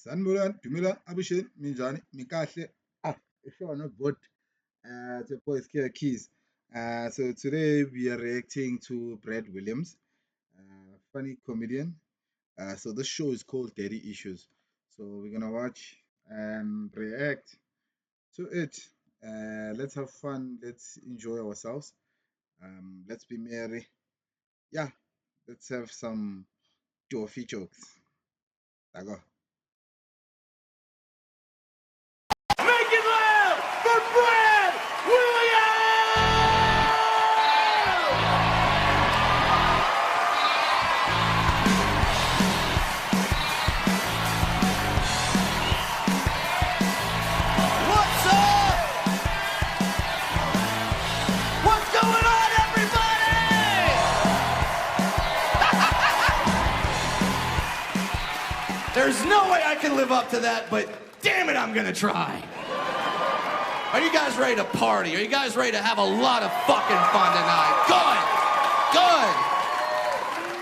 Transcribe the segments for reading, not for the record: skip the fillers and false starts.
Sanibonani, Dumela, Abushin, Minjani, Mikahle. If you are not bored, the boys here keys. So today we are reacting to Brad Williams, funny comedian. So this show is called Daddy Issues. So we're gonna watch and react to it. Let's have fun. Let's enjoy ourselves. Let's be merry. Yeah, let's have some toffee jokes. Dago. Make it loud for Brad Williams! What's up? What's going on, everybody? There's no way I can live up to that, but damn it, I'm gonna try. Are you guys ready to party? Are you guys ready to have a lot of fucking fun tonight? Good.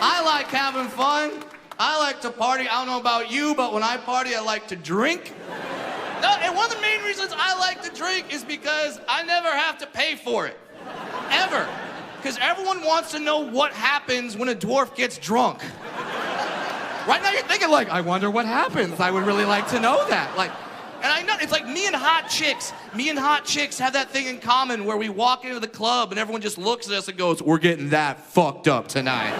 I like having fun. I like to party. I don't know about you, but when I party, I like to drink. No, and one of the main reasons I like to drink is because I never have to pay for it. Ever. Because everyone wants to know what happens when a dwarf gets drunk. Right now you're thinking like, I wonder what happens. I would really like to know that. Like, and I know, it's like me and hot chicks. Me and hot chicks have that thing in common where we walk into the club and everyone just looks at us and goes, we're getting that fucked up tonight.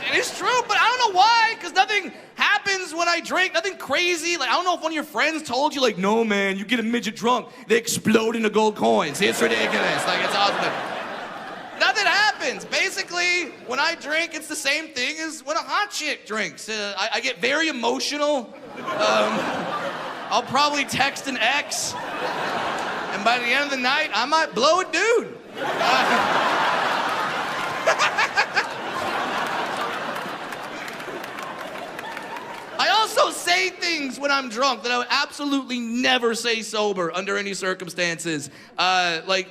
And it's true, but I don't know why, because nothing happens when I drink, nothing crazy. Like, I don't know if one of your friends told you, like, no, man, you get a midget drunk, they explode into gold coins. It's ridiculous. Like, it's awesome. Nothing happens. Basically, when I drink, it's the same thing as when a hot chick drinks. I get very emotional. I'll probably text an ex. And by the end of the night, I might blow a dude. I also say things when I'm drunk that I would absolutely never say sober under any circumstances. Like,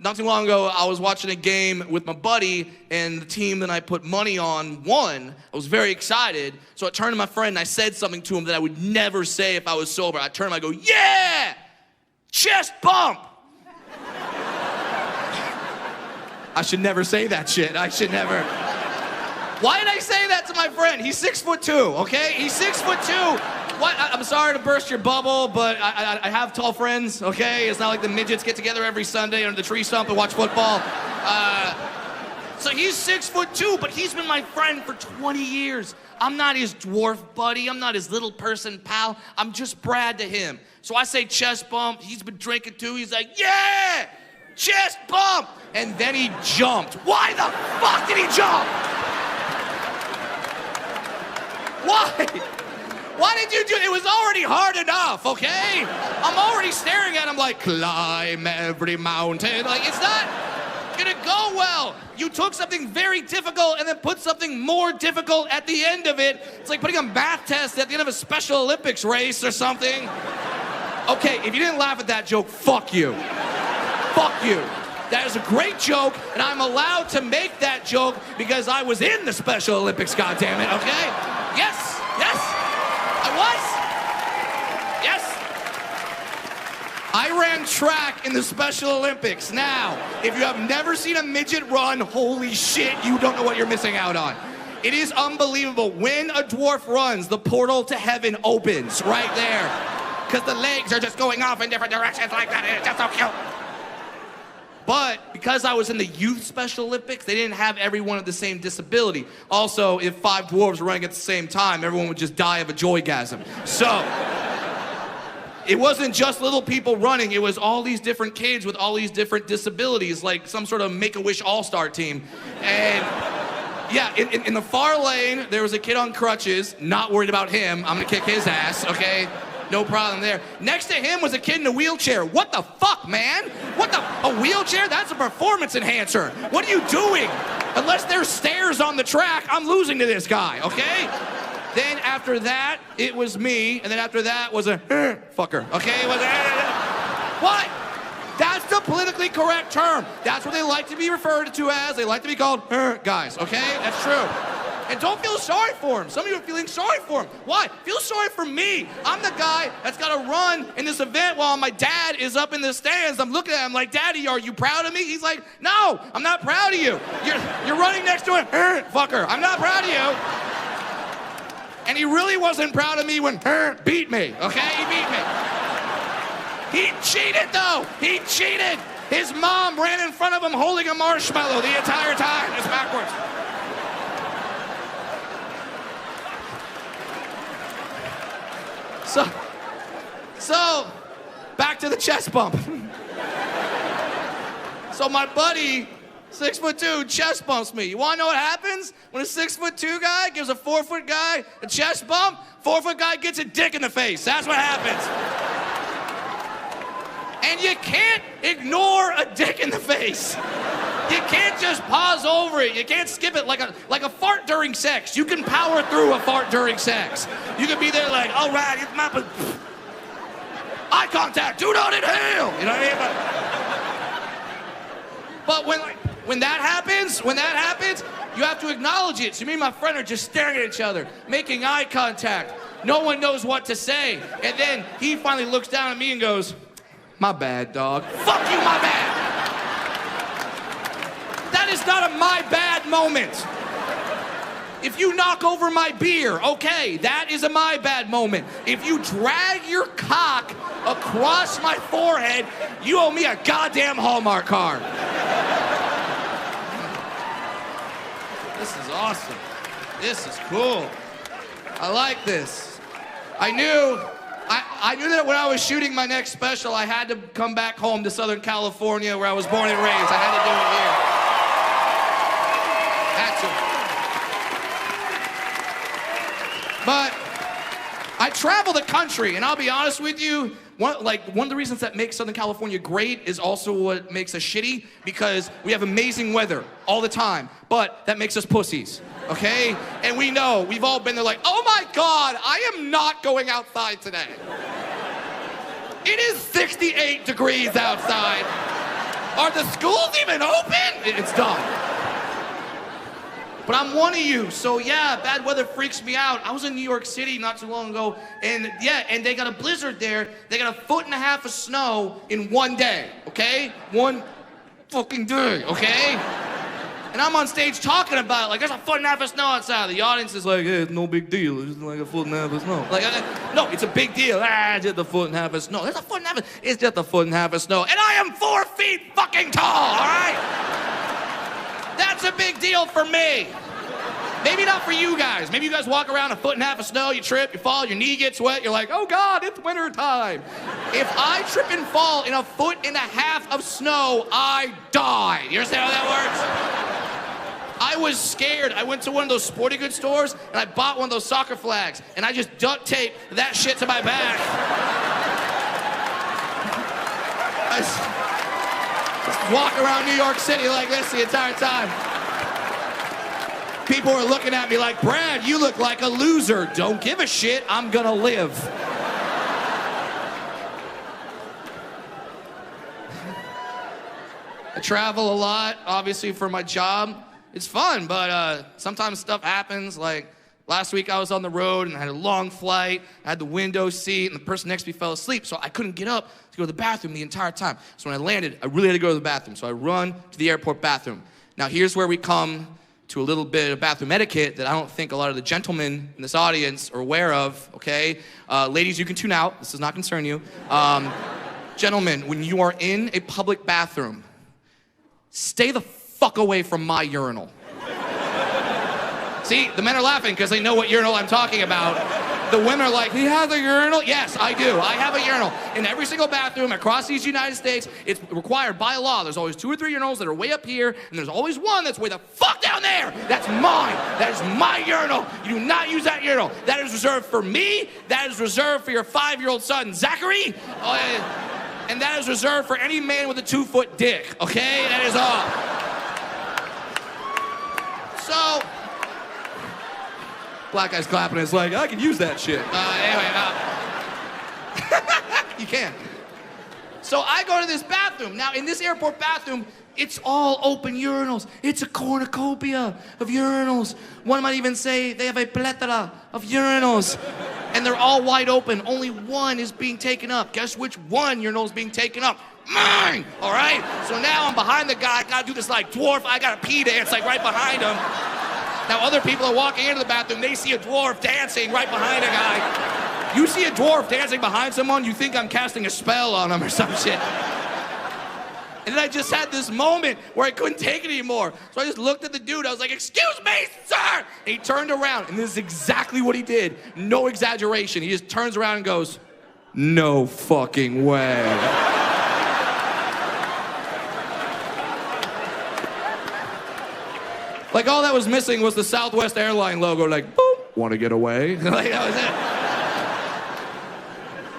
not too long ago, I was watching a game with my buddy, and the team that I put money on won. I was very excited, so I turned to my friend and I said something to him that I would never say if I was sober. I turned to him, I go, yeah! Chest bump! I should never say that shit. I should never. Why did I say that to my friend? He's 6'2", okay? He's 6'2". What? I'm sorry to burst your bubble, but I have tall friends, okay? It's not like the midgets get together every Sunday under the tree stump and watch football. So he's 6'2", but he's been my friend for 20 years. I'm not his dwarf buddy. I'm not his little person pal. I'm just Brad to him. So I say chest bump. He's been drinking too. He's like, yeah, chest bump. And then he jumped. Why the fuck did he jump? Why? Why did you do it? It was already hard enough, okay? I'm already staring at him like, climb every mountain. Like, it's not gonna go well. You took something very difficult and then put something more difficult at the end of it. It's like putting a math test at the end of a Special Olympics race or something. Okay, if you didn't laugh at that joke, fuck you. Fuck you. That is a great joke, and I'm allowed to make that joke because I was in the Special Olympics, goddammit, okay? Yes, I was. Yes. I ran track in the Special Olympics. Now, if you have never seen a midget run, holy shit, you don't know what you're missing out on. It is unbelievable. When a dwarf runs, the portal to heaven opens right there. Because the legs are just going off in different directions like that, and it's just so cute. But because I was in the youth Special Olympics, they didn't have everyone of the same disability. Also, if 5 dwarves were running at the same time, everyone would just die of a joygasm. So, it wasn't just little people running, it was all these different kids with all these different disabilities, like some sort of Make-A-Wish all-star team. And yeah, in the far lane, there was a kid on crutches, not worried about him. I'm gonna kick his ass, okay? No problem there. Next to him was a kid in a wheelchair. What the fuck, man? A wheelchair? That's a performance enhancer. What are you doing? Unless there's stairs on the track, I'm losing to this guy, okay? Then after that, it was me, and then after that was a fucker, okay? It was what? That's the politically correct term. That's what they like to be referred to as. They like to be called guys, okay? That's true. And don't feel sorry for him. Some of you are feeling sorry for him. Why? Feel sorry for me. I'm the guy that's got to run in this event while my dad is up in the stands. I'm looking at him like, Daddy, are you proud of me? He's like, no, I'm not proud of you. You're running next to him, fucker. I'm not proud of you. And he really wasn't proud of me when beat me, okay? He beat me. He cheated, though. He cheated. His mom ran in front of him holding a marshmallow the entire time. It's backwards. So, back to the chest bump. So my buddy, 6'2", chest bumps me. You wanna know what happens when a 6'2" guy gives a 4-foot guy a chest bump? 4-foot guy gets a dick in the face. That's what happens. And you can't ignore a dick in the face. You can't just pause over it. You can't skip it like a fart during sex. You can power through a fart during sex. You can be there like, all right, it's my... Eye contact, do not inhale. You know what I mean? But when that happens, you have to acknowledge it. So me and my friend are just staring at each other, making eye contact. No one knows what to say. And then he finally looks down at me and goes, my bad, dog. Fuck you, my bad. That is not a my bad moment. If you knock over my beer, okay, that is a my bad moment. If you drag your cock across my forehead, you owe me a goddamn Hallmark card. This is awesome. This is cool. I like this. I knew that when I was shooting my next special, I had to come back home to Southern California where I was born and raised. I had to do it here. Had to. But I travel the country, and I'll be honest with you, one of the reasons that makes Southern California great is also what makes us shitty, because we have amazing weather all the time, but that makes us pussies, okay? And we know, we've all been there like, oh my God, I am not going outside today. It is 68 degrees outside. Are the schools even open? It's done. But I'm one of you, so yeah, bad weather freaks me out. I was in New York City not too long ago, and yeah, and they got a blizzard there. They got 1.5 feet of snow in one day, okay? One fucking day, okay? And I'm on stage talking about it, like, there's 1.5 feet of snow outside. The audience is like, hey, it's no big deal. It's like 1.5 feet of snow. Like, no, it's a big deal. Just 1.5 feet of snow. There's 1.5 feet. It's just 1.5 feet of snow. And I am 4 feet fucking tall, all right? That's a big deal for me. Maybe not for you guys. Maybe you guys walk around 1.5 feet of snow, you trip, you fall, your knee gets wet, you're like, oh God, it's winter time. If I trip and fall in 1.5 feet of snow, I die. You understand how that works? I was scared. I went to one of those sporting goods stores and I bought one of those soccer flags and I just duct taped that shit to my back. I just walk around New York City like this the entire time. People are looking at me like, Brad, you look like a loser. Don't give a shit, I'm gonna live. I travel a lot, obviously, for my job. It's fun, but sometimes stuff happens. Like last week I was on the road and I had a long flight. I had the window seat and the person next to me fell asleep, so I couldn't get up to go to the bathroom the entire time. So when I landed, I really had to go to the bathroom. So I run to the airport bathroom. Now here's where we come to a little bit of bathroom etiquette that I don't think a lot of the gentlemen in this audience are aware of, okay? Ladies, you can tune out. This does not concern you. Gentlemen, when you are in a public bathroom, stay the fuck away from my urinal. See, the men are laughing because they know what urinal I'm talking about. The women are like, he has a urinal? Yes, I do. I have a urinal. In every single bathroom across these United States, it's required by law. There's always 2 or 3 urinals that are way up here, and there's always one that's way the fuck down there. That's mine. That is my urinal. You do not use that urinal. That is reserved for me. That is reserved for your 5-year-old son, Zachary. And that is reserved for any man with a 2-foot dick, okay? That is all. So, black guy's clapping, it's like, I can use that shit. Anyway, you can. So I go to this bathroom. Now, in this airport bathroom, it's all open urinals. It's a cornucopia of urinals. One might even say they have a plethora of urinals. And they're all wide open. Only one is being taken up. Guess which one urinal is being taken up? Mine! All right? So now I'm behind the guy. I gotta do this like dwarf. I gotta pee dance like right behind him. Now other people are walking into the bathroom. They see a dwarf dancing right behind a guy. You see a dwarf dancing behind someone, you think I'm casting a spell on him or some shit. And then I just had this moment where I couldn't take it anymore. So I just looked at the dude. I was like, "Excuse me, sir!" And he turned around, and this is exactly what he did. No exaggeration. He just turns around and goes, "No fucking way." Like, all that was missing was the Southwest airline logo, like, boop, "Want to get away?" Like, that was it.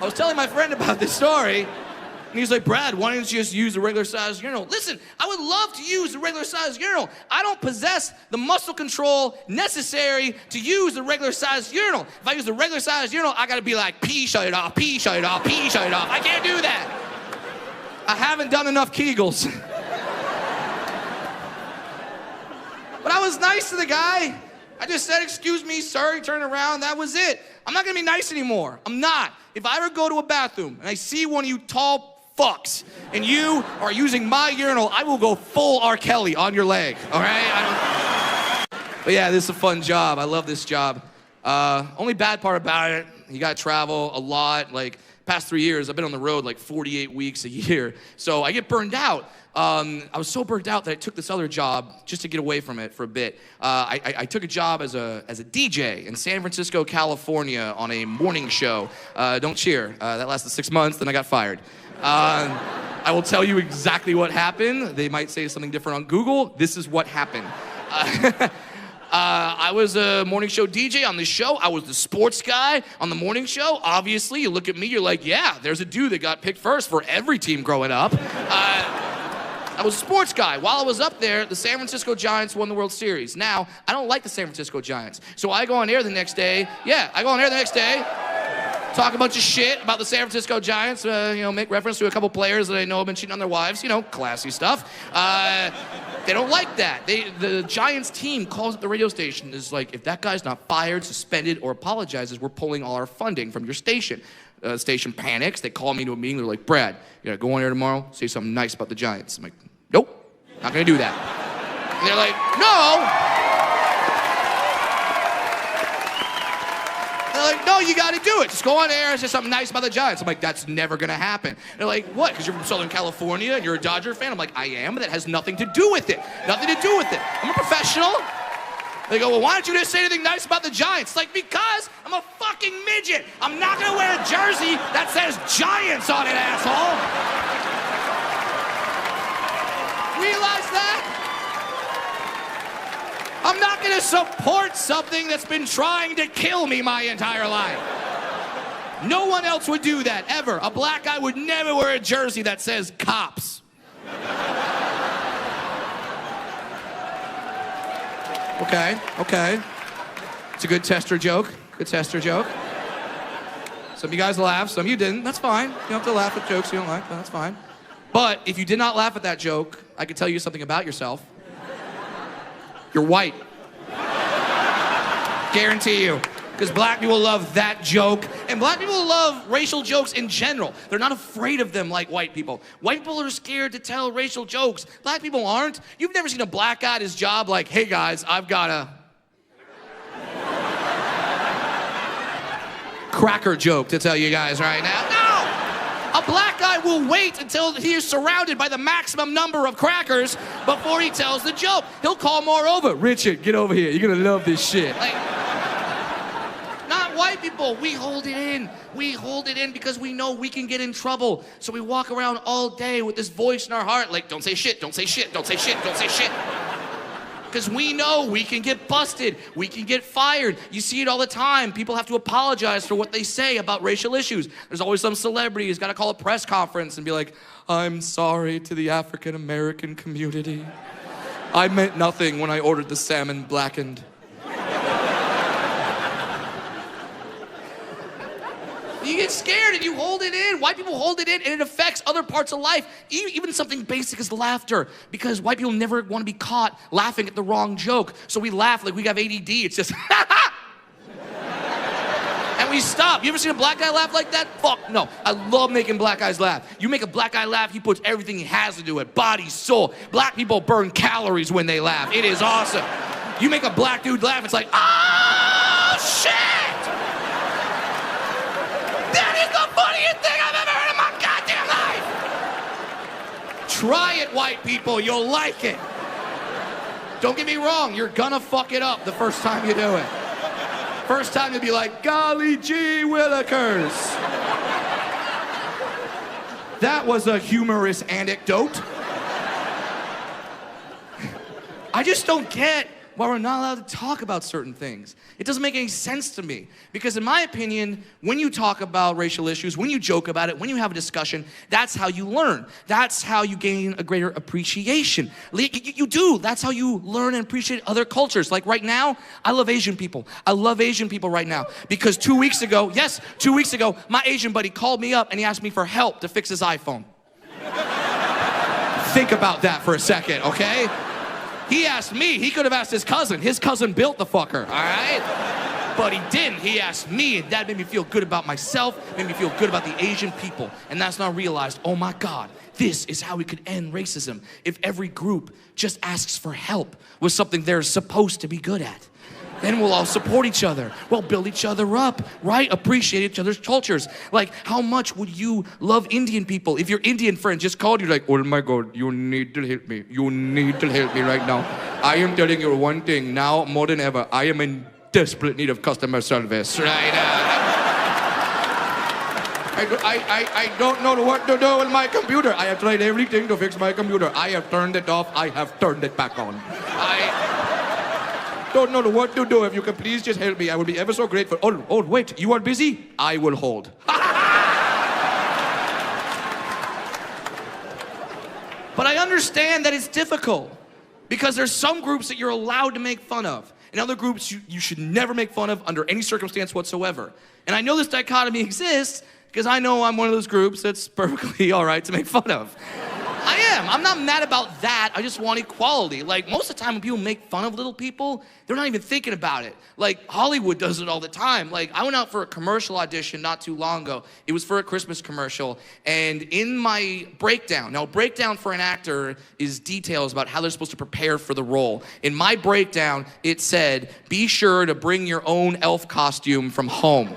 I was telling my friend about this story, and he's like, "Brad, why don't you just use a regular sized urinal?" Listen, I would love to use a regular sized urinal. I don't possess the muscle control necessary to use a regular sized urinal. If I use a regular sized urinal, I gotta be like, "Pee, shut it off, pee, shut it off, pee, shut it off." I can't do that. I haven't done enough Kegels. But I was nice to the guy. I just said, "Excuse me, sir." He turned around, that was it. I'm not gonna be nice anymore. I'm not. If I ever go to a bathroom and I see one of you tall fucks and you are using my urinal, I will go full R. Kelly on your leg, all right? But yeah, this is a fun job. I love this job. Only bad part about it, you gotta travel a lot. Like, past 3 years, I've been on the road like 48 weeks a year. So I get burned out. I was so burnt out that I took this other job just to get away from it for a bit. I took a job as a DJ in San Francisco, California on a morning show. Don't cheer. That lasted 6 months, then I got fired. I will tell you exactly what happened. They might say something different on Google. This is what happened. I was a morning show DJ on this show. I was the sports guy on the morning show. Obviously, you look at me, you're like, "Yeah, there's a dude that got picked first for every team growing up." I was a sports guy. While I was up there, the San Francisco Giants won the World Series. Now, I don't like the San Francisco Giants. So I go on air the next day. Talk a bunch of shit about the San Francisco Giants, make reference to a couple players that I know have been cheating on their wives, classy stuff. They don't like that. The Giants team calls up the radio station, is like, "If that guy's not fired, suspended, or apologizes, we're pulling all our funding from your station." Station panics. They call me to a meeting. They're like, "Brad, you gotta go on air tomorrow, say something nice about the Giants." I'm like, "Nope, not gonna do that." And they're like, "No." They're like, "No, you gotta do it. Just go on air and say something nice about the Giants." I'm like, "That's never gonna happen." They're like, "What? Because you're from Southern California and you're a Dodger fan?" I'm like, "I am, but that has nothing to do with it. Nothing to do with it. I'm a professional." They go, "Well, why don't you just say anything nice about the Giants?" Like, because I'm a fucking midget. I'm not gonna wear a jersey that says Giants on it, asshole. Realize that? I'm not gonna support something that's been trying to kill me my entire life. No one else would do that, ever. A black guy would never wear a jersey that says cops. Okay. It's a good tester joke. Some of you guys laughed, some of you didn't. That's fine. You don't have to laugh at jokes you don't like, but that's fine. But if you did not laugh at that joke, I can tell you something about yourself. You're white. Guarantee you. Because black people love that joke. And black people love racial jokes in general. They're not afraid of them like white people. White people are scared to tell racial jokes. Black people aren't. You've never seen a black guy at his job like, "Hey guys, I've got a cracker joke to tell you guys right now." No! A black guy will wait until he is surrounded by the maximum number of crackers before he tells the joke. He'll call more over. "Richard, get over here. You're gonna love this shit." Like, not white people. We hold it in. We hold it in because we know we can get in trouble. So we walk around all day with this voice in our heart like, "Don't say shit, don't say shit, don't say shit, don't say shit." Because we know we can get busted. We can get fired. You see it all the time. People have to apologize for what they say about racial issues. There's always some celebrity who's got to call a press conference and be like, "I'm sorry to the African American community. I meant nothing when I ordered the salmon blackened." You get scared and you hold it in. White people hold it in and it affects other parts of life. Even something basic as laughter. Because white people never want to be caught laughing at the wrong joke. So we laugh like we have ADD. It's just, and we stop. You ever seen a black guy laugh like that? Fuck no. I love making black guys laugh. You make a black guy laugh, he puts everything he has into it. Body, soul. Black people burn calories when they laugh. It is awesome. You make a black dude laugh, it's like, oh, shit! That is the funniest thing I've ever heard in my goddamn life! Try it, white people, you'll like it. Don't get me wrong, you're gonna fuck it up the first time you do it. First time you'll be like, golly gee willikers. That was a humorous anecdote. I just don't get why we're not allowed to talk about certain things. It doesn't make any sense to me. Because in my opinion, when you talk about racial issues, when you joke about it, when you have a discussion, that's how you learn. That's how you gain a greater appreciation. You do. That's how you learn and appreciate other cultures. Like right now, I love Asian people. I love Asian people right now. Because 2 weeks ago, my Asian buddy called me up and he asked me for help to fix his iPhone. Think about that for a second, okay? He asked me, he could have asked his cousin. His cousin built the fucker, all right? But he didn't, he asked me, and that made me feel good about myself, made me feel good about the Asian people. And that's when I realized, oh my God, this is how we could end racism. If every group just asks for help with something they're supposed to be good at. Then we'll all support each other. We'll build each other up, right? Appreciate each other's cultures. Like, how much would you love Indian people if your Indian friend just called you like, oh my God, you need to help me. You need to help me right now. I am telling you one thing, now more than ever, I am in desperate need of customer service, right? I don't know what to do with my computer. I have tried everything to fix my computer. I have turned it off. I have turned it back on. Don't know what to do. If you can please just help me, I will be ever so grateful. Oh, wait, you are busy? I will hold. But I understand that it's difficult because there's some groups that you're allowed to make fun of and other groups you should never make fun of under any circumstance whatsoever. And I know this dichotomy exists because I know I'm one of those groups that's perfectly all right to make fun of. I am. I'm not mad about that. I just want equality. Like, most of the time when people make fun of little people, they're not even thinking about it. Like, Hollywood does it all the time. Like, I went out for a commercial audition not too long ago. It was for a Christmas commercial. And in my breakdown, now breakdown for an actor is details about how they're supposed to prepare for the role. In my breakdown, it said, be sure to bring your own elf costume from home.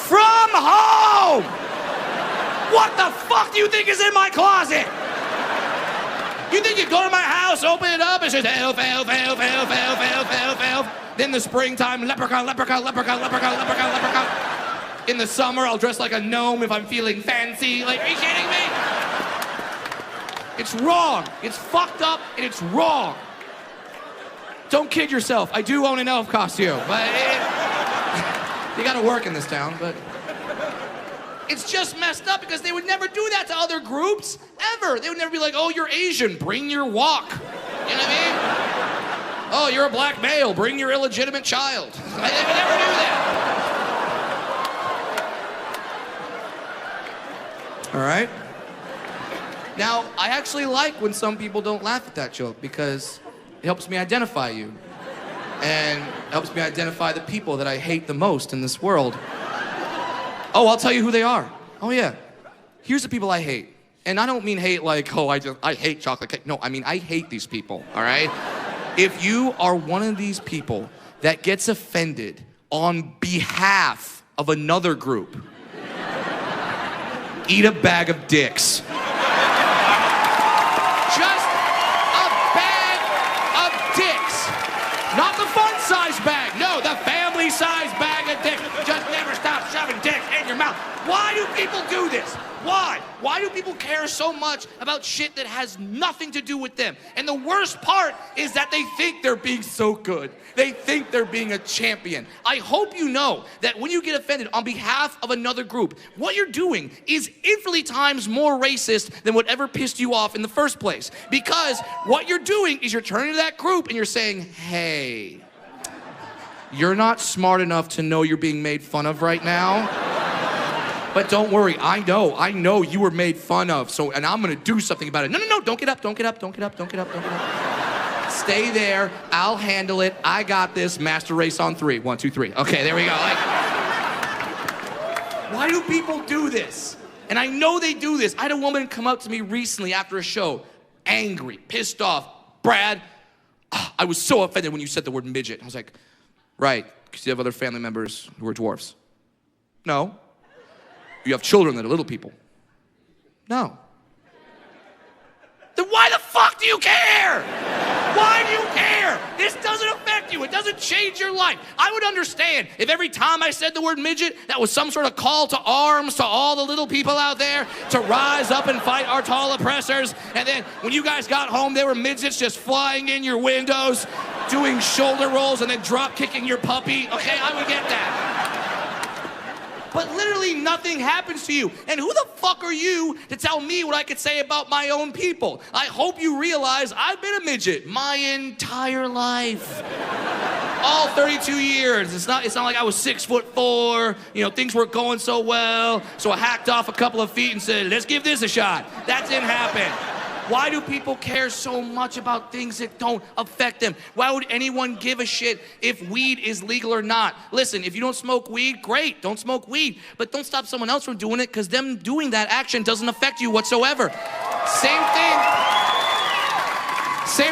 From home! What the fuck do you think is in my closet? You think you go to my house, open it up, and says elf, elf, elf, elf, elf, elf, elf, elf. Then the springtime, leprechaun, leprechaun, leprechaun, leprechaun, leprechaun, leprechaun. In the summer, I'll dress like a gnome if I'm feeling fancy. Like, are you kidding me? It's wrong. It's fucked up, and it's wrong. Don't kid yourself. I do own an elf costume, but you gotta work in this town, but it's just messed up because they would never do that to other groups, ever. They would never be like, oh, you're Asian, bring your wok. You know what I mean? Oh, you're a black male, bring your illegitimate child. They would never do that. All right? Now, I actually like when some people don't laugh at that joke because it helps me identify you. And helps me identify the people that I hate the most in this world. Oh, I'll tell you who they are. Oh yeah. Here's the people I hate. And I don't mean hate like, oh, I hate chocolate cake. No, I mean, I hate these people, all right? If you are one of these people that gets offended on behalf of another group, eat a bag of dicks. Not the fun-size bag. No, the family-size bag of dicks. Just never stop shoving dicks in your mouth. Why do people do this? Why? Why do people people care so much about shit that has nothing to do with them? And the worst part is that they think they're being so good. They think they're being a champion. I hope you know that when you get offended on behalf of another group, what you're doing is infinitely times more racist than whatever pissed you off in the first place. Because what you're doing is you're turning to that group and you're saying, hey, you're not smart enough to know you're being made fun of right now. But don't worry, I know you were made fun of, and I'm gonna do something about it. No, don't get up, don't get up, don't get up, don't get up, don't get up. Stay there, I'll handle it, I got this, master race on 3. 1, 2, 3. Okay, there we go. Why do people do this? And I know they do this. I had a woman come up to me recently after a show, angry, pissed off. Brad, I was so offended when you said the word midget. I was like, right, because you have other family members who are dwarfs. No. You have children that are little people. No. Then why the fuck do you care? Why do you care? This doesn't affect you. It doesn't change your life. I would understand if every time I said the word midget, that was some sort of call to arms to all the little people out there to rise up and fight our tall oppressors. And then when you guys got home, there were midgets just flying in your windows, doing shoulder rolls and then drop kicking your puppy. Okay, I would get that. But literally nothing happens to you. And who the fuck are you to tell me what I could say about my own people? I hope you realize I've been a midget my entire life. All 32 years. It's not like I was 6'4", things weren't going so well, so I hacked off a couple of feet and said, let's give this a shot. That didn't happen. Why do people care so much about things that don't affect them? Why would anyone give a shit if weed is legal or not? Listen, if you don't smoke weed, great, don't smoke weed. But don't stop someone else from doing it, because them doing that action doesn't affect you whatsoever. Same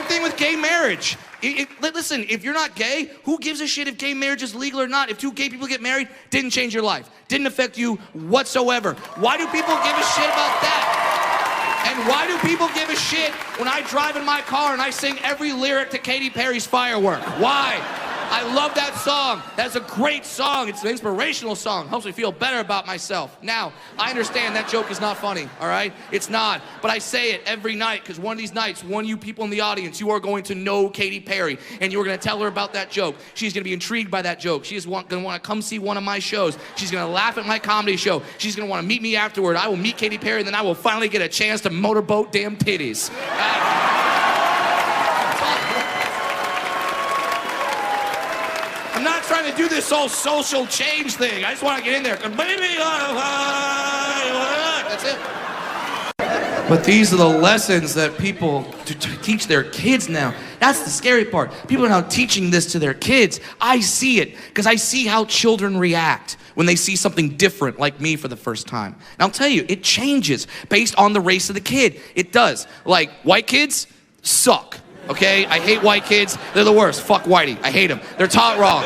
thing with gay marriage. Listen, if you're not gay, who gives a shit if gay marriage is legal or not? If 2 gay people get married, didn't change your life. Didn't affect you whatsoever. Why do people give a shit about that? And why do people give a shit when I drive in my car and I sing every lyric to Katy Perry's Firework? Why? I love that song. That's a great song. It's an inspirational song. Helps me feel better about myself. Now, I understand that joke is not funny, all right? It's not. But I say it every night because one of these nights, one of you people in the audience, you are going to know Katy Perry and you're going to tell her about that joke. She's going to be intrigued by that joke. She's going to want to come see one of my shows. She's going to laugh at my comedy show. She's going to want to meet me afterward. I will meet Katy Perry and then I will finally get a chance to motorboat damn titties. I'm not trying to do this whole social change thing. I just want to get in there. That's it. But these are the lessons that people teach their kids now. That's the scary part. People are now teaching this to their kids. I see it because I see how children react when they see something different like me for the first time. And I'll tell you, it changes based on the race of the kid. It does. Like, white kids suck. Okay, I hate white kids. They're the worst. Fuck whitey. I hate them. They're taught wrong.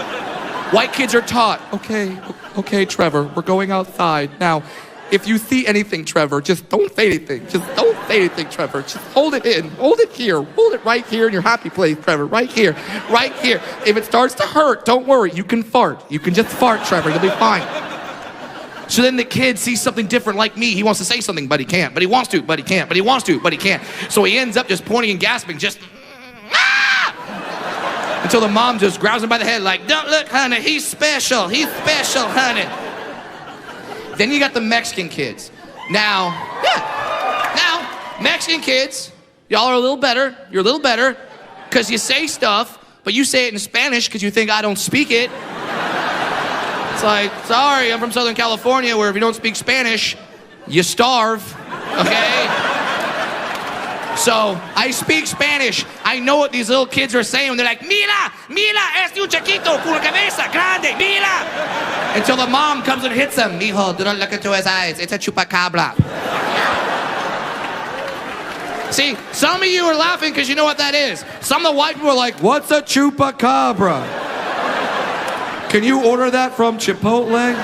White kids are taught, okay, Trevor, we're going outside. Now, if you see anything, Trevor, just don't say anything. Just don't say anything, Trevor. Just hold it in. Hold it here. Hold it right here in your happy place, Trevor. Right here. Right here. If it starts to hurt, don't worry. You can fart. You can just fart, Trevor. You'll be fine. So then the kid sees something different like me. He wants to say something, but he can't. But he wants to, but he can't. But he wants to, but he can't. So he ends up just pointing and gasping, just... until the mom just grabs him by the head like, don't look, honey, he's special, honey. Then you got the Mexican kids. Now, Mexican kids, y'all are a little better, you're a little better, because you say stuff, but you say it in Spanish because you think I don't speak it. It's like, sorry, I'm from Southern California, where if you don't speak Spanish, you starve, okay? So, I speak Spanish. I know what these little kids are saying when they're like, mira, este un chiquito con cabeza grande, mira. Until the mom comes and hits them. Mijo, do not look into his eyes. It's a chupacabra. See, some of you are laughing because you know what that is. Some of the white people are like, what's a chupacabra? Can you order that from Chipotle?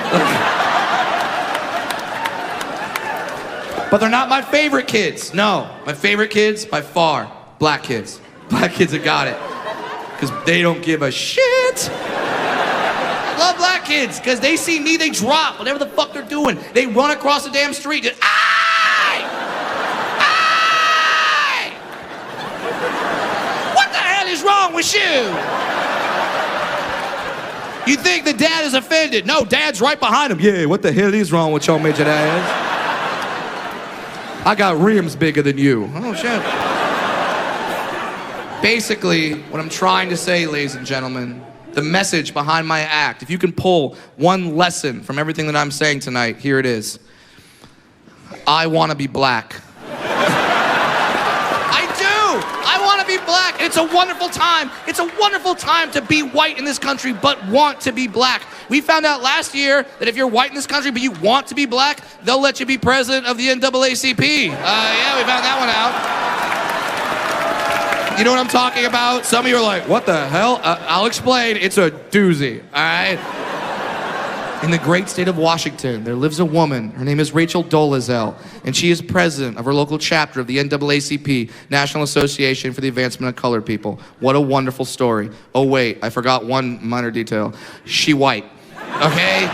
But they're not my favorite kids. No, my favorite kids, by far, black kids. Black kids have got it. Because they don't give a shit. I love black kids, because they see me, they drop, whatever the fuck they're doing. They run across the damn street, just, ah! wrong with you? You think the dad is offended? No, dad's right behind him. Yeah, what the hell is wrong with your midget ass? I got rims bigger than you. Oh, shit. Basically, what I'm trying to say, ladies and gentlemen, the message behind my act, if you can pull one lesson from everything that I'm saying tonight, here it is. I want to be black. I do. I want to be black. It's a wonderful time. It's a wonderful time to be white in this country, but want to be black. We found out last year that if you're white in this country, but you want to be black, they'll let you be president of the NAACP. Yeah, we found that one out. You know what I'm talking about? Some of you are like, what the hell? I'll explain. It's a doozy, all right? In the great state of Washington, there lives a woman. Her name is Rachel Dolezal, and she is president of her local chapter of the NAACP, National Association for the Advancement of Colored People. What a wonderful story. Oh, wait, I forgot one minor detail. She white, okay?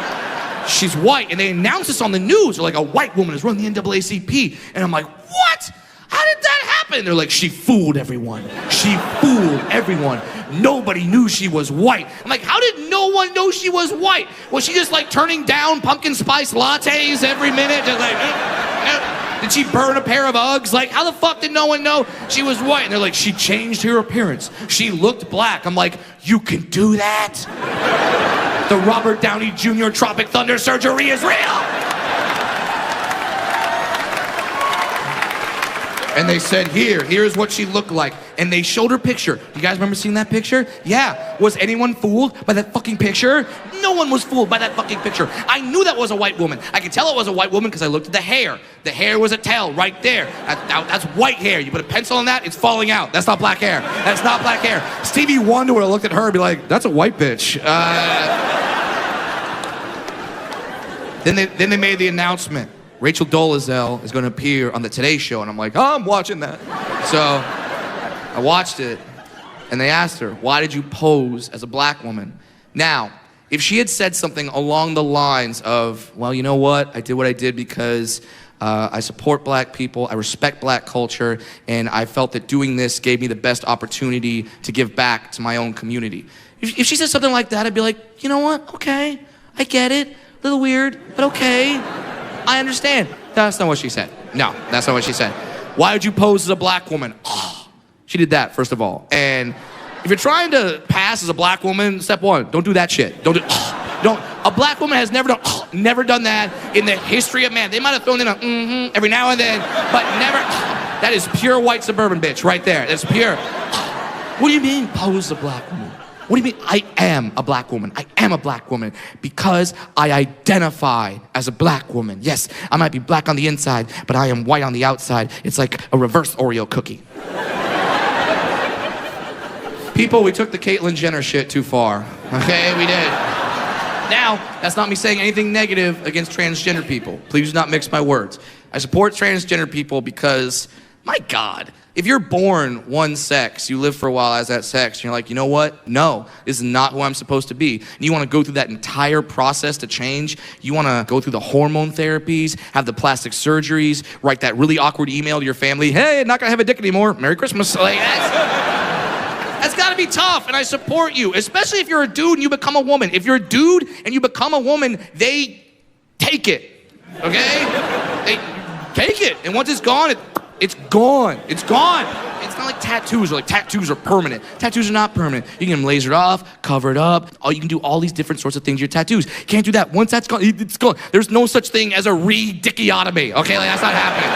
She's white, and they announced this on the news. They're like, a white woman is running the NAACP. And I'm like, what? How did that happen? They're like, she fooled everyone. She fooled everyone. Nobody knew she was white. I'm like, how did no one know she was white? Was she just like turning down pumpkin spice lattes every minute? Just like, did she burn a pair of Uggs? Like, how the fuck did no one know she was white? And they're like, she changed her appearance. She looked black. I'm like, you can do that? The Robert Downey Jr. Tropic Thunder surgery is real. And they said, here's what she looked like. And they showed her picture. You guys remember seeing that picture? Yeah. Was anyone fooled by that fucking picture? No one was fooled by that fucking picture. I knew that was a white woman. I could tell it was a white woman because I looked at the hair. The hair was a tail right there. That's white hair. You put a pencil on that, it's falling out. That's not black hair. That's not black hair. Stevie Wonder would have looked at her and be like, that's a white bitch. Then they made the announcement. Rachel Dolezal is going to appear on the Today Show, and I'm like, oh, I'm watching that. So I watched it, and they asked her, why did you pose as a black woman? Now, if she had said something along the lines of, well, you know what? I did what I did because I support black people, I respect black culture, and I felt that doing this gave me the best opportunity to give back to my own community. If she said something like that, I'd be like, you know what? Okay, I get it. A little weird, but okay. I understand. That's not what she said. No, that's not what she said. Why would you pose as a black woman? Oh, she did that, first of all. And if you're trying to pass as a black woman, step one, don't do that shit. Don't. A black woman has never done that in the history of man. They might have thrown in a every now and then, but never. That is pure white suburban bitch right there. That's pure. What do you mean pose as a black woman? What do you mean, I am a black woman? I am a black woman because I identify as a black woman. Yes, I might be black on the inside, but I am white on the outside. It's like a reverse Oreo cookie. People, we took the Caitlyn Jenner shit too far. Okay, we did. Now, that's not me saying anything negative against transgender people. Please do not mix my words. I support transgender people because, my God, if you're born one sex, you live for a while as that sex, and you're like, you know what? No, this is not who I'm supposed to be. And you want to go through that entire process to change. You want to go through the hormone therapies, have the plastic surgeries, write that really awkward email to your family. Hey, I'm not going to have a dick anymore. Merry Christmas. Like, that's got to be tough, and I support you, especially if you're a dude and you become a woman. If you're a dude and you become a woman, they take it, okay? They take it, and once it's gone, it's gone. It's gone. It's not like tattoos. Like tattoos are permanent. Tattoos are not permanent. You can get them lasered off, covered up. Oh, you can do all these different sorts of things to your tattoos. Can't do that. Once that's gone, it's gone. There's no such thing as a re-dickiotomy. Okay, like that's not happening.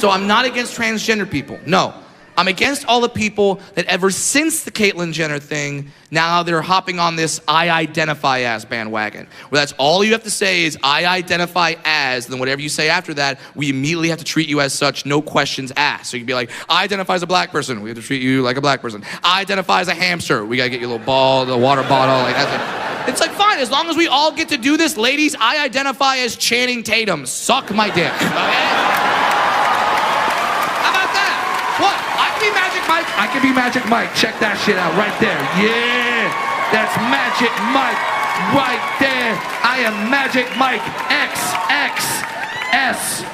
So I'm not against transgender people. No. I'm against all the people that ever since the Caitlyn Jenner thing, now they're hopping on this I identify as bandwagon. Where that's all you have to say is I identify as, then whatever you say after that, we immediately have to treat you as such, no questions asked. So you can be like, I identify as a black person, we have to treat you like a black person. I identify as a hamster, we gotta get you a little ball, the water bottle, like that's it. It's like, fine, as long as we all get to do this, ladies, I identify as Channing Tatum. Suck my dick, okay? What? I can be Magic Mike. I can be Magic Mike. Check that shit out right there. Yeah, that's Magic Mike right there. I am Magic Mike XXS.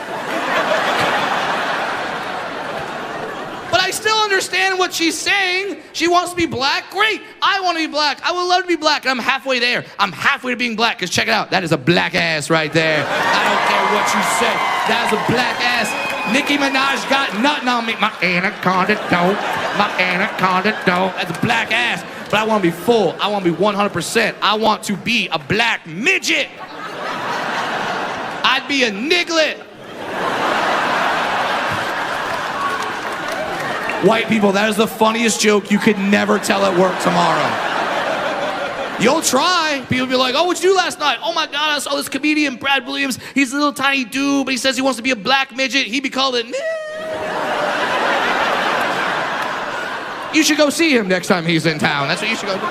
But I I still understand what she's saying. She wants to be black. Great. I want to be black. I would love to be black. And I'm halfway there. I'm halfway to being black. Because check it out. That is a black ass right there. I don't care what you say. That is a black ass. Nicki Minaj got nothing on me. My anaconda don't. My anaconda don't. That's a black ass. But I want to be full. I want to be 100%. I want to be a black midget. I'd be a niglet. White people, that is the funniest joke you could never tell at work tomorrow. You'll try. People will be like, oh, what'd you do last night? Oh my God, I saw this comedian, Brad Williams. He's a little tiny dude, but he says he wants to be a black midget. He'd be called a You should go see him next time he's in town. That's what you should go do.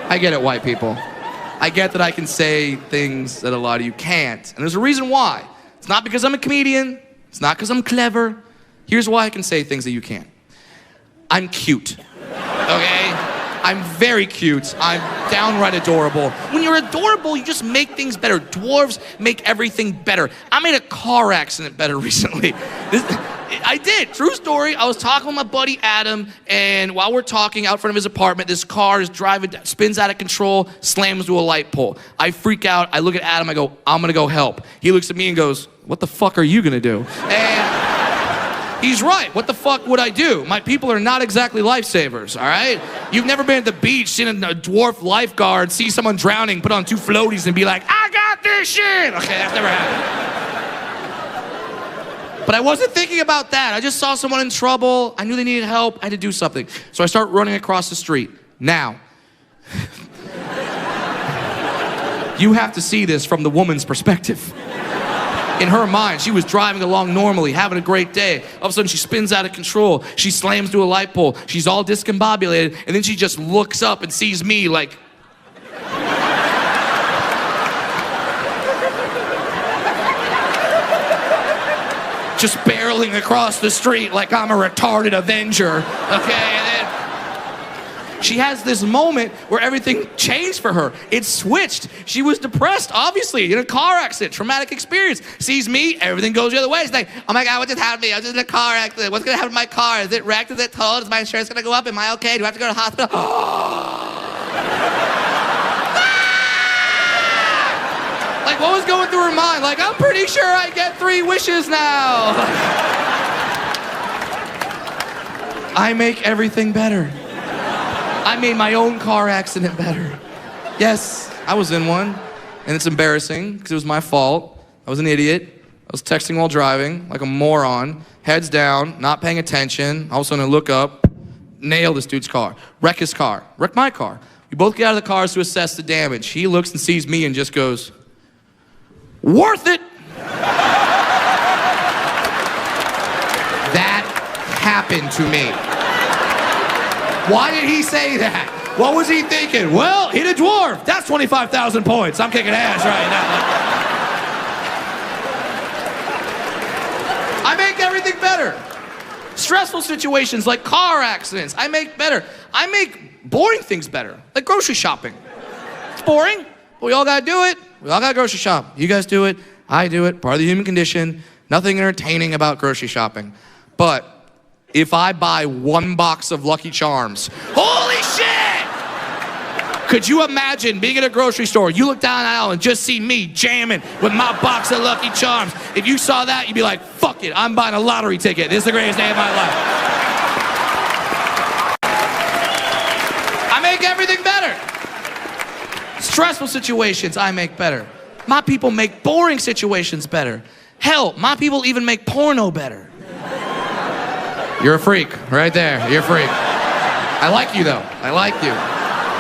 I get it, white people. I get that I can say things that a lot of you can't. And there's a reason why. It's not because I'm a comedian. It's not because I'm clever. Here's why I can say things that you can't. I'm cute, okay? I'm very cute. I'm downright adorable. When you're adorable, you just make things better. Dwarves make everything better. I made a car accident better recently. I did, true story. I was talking with my buddy Adam, and while we're talking out front of his apartment, this car is driving, spins out of control, slams into a light pole. I freak out, I look at Adam, I go, I'm gonna go help. He looks at me and goes, what the fuck are you gonna do? And he's right. What the fuck would I do? My people are not exactly lifesavers, all right? You've never been at the beach, seen a dwarf lifeguard, see someone drowning, put on 2 floaties and be like, I got this shit! Okay, that's never happened. But I wasn't thinking about that. I just saw someone in trouble. I knew they needed help. I had to do something. So I start running across the street. Now, you have to see this from the woman's perspective. In her mind, she was driving along normally, having a great day. All of a sudden, she spins out of control. She slams to a light pole. She's all discombobulated, and then she just looks up and sees me like... just barreling across the street like I'm a retarded Avenger, okay? And then she has this moment where everything changed for her. It switched. She was depressed, obviously, in a car accident, traumatic experience. Sees me, everything goes the other way. She's like, oh my God, what just happened to me? I was just in a car accident. What's gonna happen to my car? Is it wrecked? Is it towed? Is my insurance gonna go up? Am I okay? Do I have to go to the hospital? Like, what was going through her mind? Like, I'm pretty sure I get 3 wishes now. I make everything better. I made my own car accident better. Yes, I was in one, and it's embarrassing because it was my fault. I was an idiot. I was texting while driving, like a moron, heads down, not paying attention. All of a sudden I look up, nail this dude's car, wreck his car, wreck my car. We both get out of the cars to assess the damage. He looks and sees me and just goes, worth it. That happened to me. Why did he say that? What was he thinking? Well, hit a dwarf. That's 25,000 points. I'm kicking ass right now. I make everything better. Stressful situations like car accidents, I make better. I make boring things better, like grocery shopping. It's boring, but we all gotta do it. We all gotta grocery shop. You guys do it, I do it, part of the human condition. Nothing entertaining about grocery shopping. But if I buy 1 box of Lucky Charms, holy shit! Could you imagine being at a grocery store, you look down the aisle and just see me jamming with my box of Lucky Charms. If you saw that, you'd be like, fuck it, I'm buying a lottery ticket. This is the greatest day of my life. I make everything better. Stressful situations, I make better. My people make boring situations better. Hell, my people even make porno better. You're a freak, right there. You're a freak. I like you, though. I like you.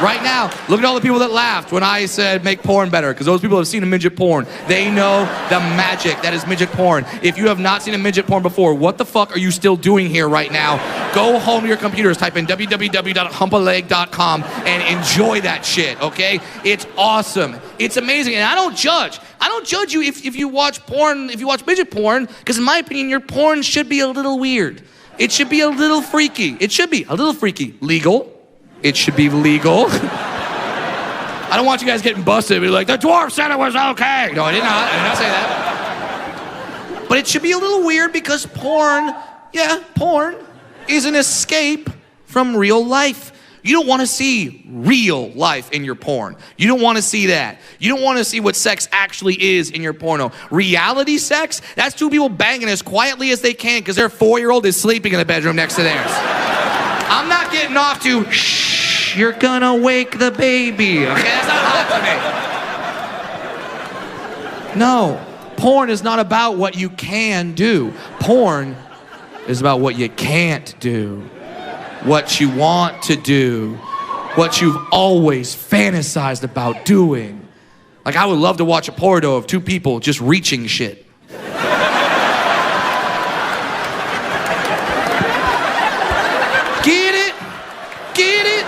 Right now, look at all the people that laughed when I said make porn better, because those people have seen a midget porn. They know the magic that is midget porn. If you have not seen a midget porn before, what the fuck are you still doing here right now? Go home to your computers, type in www.humpaleg.com and enjoy that shit, okay? It's awesome. It's amazing, and I don't judge. I don't judge you if you watch porn, if you watch midget porn, because in my opinion, your porn should be a little weird. It should be a little freaky. It should be a little freaky. Legal. It should be legal. I don't want you guys getting busted and be like, the dwarf said it was okay. No, I did not say that. But it should be a little weird because porn Yeah, porn is an escape from real life. You don't want to see real life in your porn. You don't want to see that. You don't want to see what sex actually is in your porno. Reality sex, that's two people banging as quietly as they can because their 4-year-old is sleeping in the bedroom next to theirs. I'm not getting off to, shh, you're gonna wake the baby. Okay, that's not happening. No, porn is not about what you can do. Porn is about what you can't do. What you want to do, what you've always fantasized about doing. Like, I would love to watch a porno of two people just reaching shit. Get it? Get it?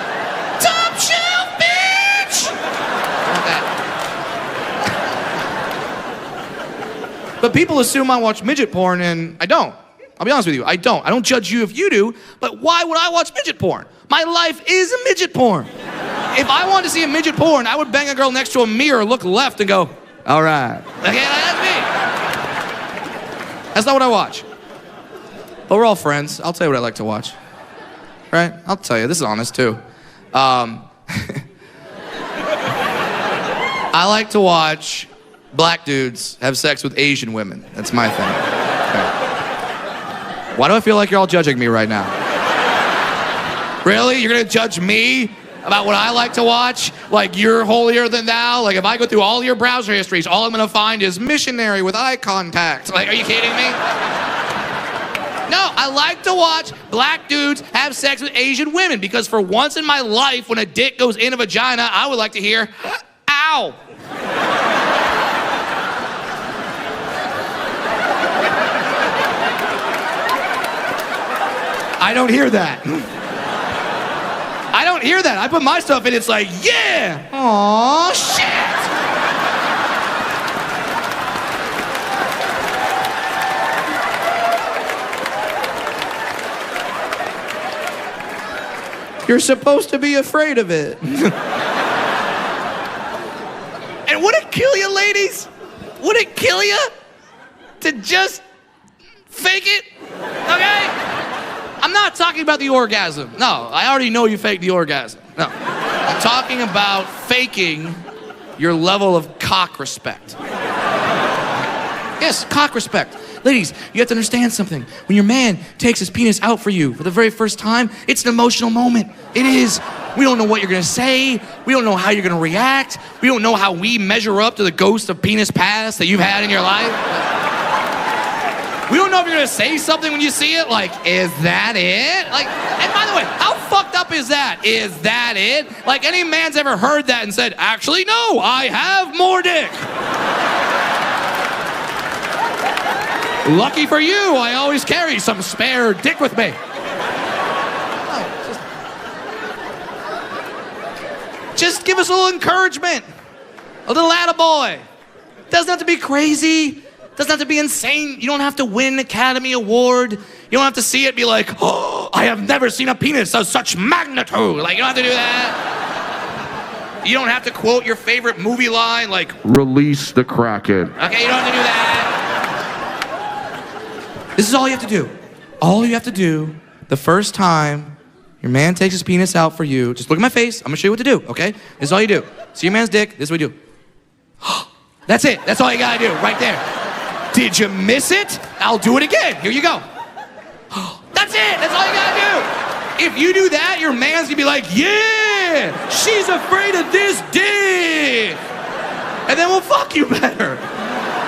Top shelf, bitch! I want that. But people assume I watch midget porn, and I don't. I'll be honest with you, I don't. I don't judge you if you do, but why would I watch midget porn? My life is a midget porn. If I wanted to see a midget porn, I would bang a girl next to a mirror, look left, and go, all right. Okay, that's me. That's not what I watch. But we're all friends. I'll tell you what I like to watch. Right? I'll tell you. This is honest, too. I like to watch black dudes have sex with Asian women. That's my thing. Okay. Why do I feel like you're all judging me right now? Really? You're gonna judge me about what I like to watch? Like you're holier than thou? Like if I go through all your browser histories, all I'm gonna find is missionary with eye contact. Like, are you kidding me? No, I like to watch black dudes have sex with Asian women because for once in my life, when a dick goes in a vagina, I would like to hear, ow. I don't hear that. I don't hear that. I put my stuff in, it's like, yeah! Aw, shit! You're supposed to be afraid of it. And would it kill you, ladies? Would it kill you to just fake it? Okay? I'm not talking about the orgasm. No, I already know you faked the orgasm. No. I'm talking about faking your level of cock respect. Yes, cock respect. Ladies, you have to understand something. When your man takes his penis out for you for the very first time, it's an emotional moment. It is. We don't know what you're gonna say. We don't know how you're gonna react. We don't know how we measure up to the ghost of penis past that you've had in your life. We don't know if you're gonna say something when you see it, like, is that it? Like, and by the way, how fucked up is that? Is that it? Like, any man's ever heard that and said, actually, no, I have more dick. Lucky for you, I always carry some spare dick with me. Just give us a little encouragement. A little attaboy. Doesn't have to be crazy. Doesn't have to be insane. You don't have to win an Academy Award. You don't have to see it and be like, oh, I have never seen a penis of such magnitude. Like, you don't have to do that. You don't have to quote your favorite movie line like, release the Kraken. Okay, you don't have to do that. This is all you have to do. All you have to do the first time your man takes his penis out for you, just look at my face. I'm gonna show you what to do, okay? This is all you do. See your man's dick, this is what you do. That's it. That's all you gotta do, right there. Did you miss it? I'll do it again. Here you go. That's it. That's all you gotta do. If you do that, your man's gonna be like, yeah, she's afraid of this dick. And then we'll fuck you better.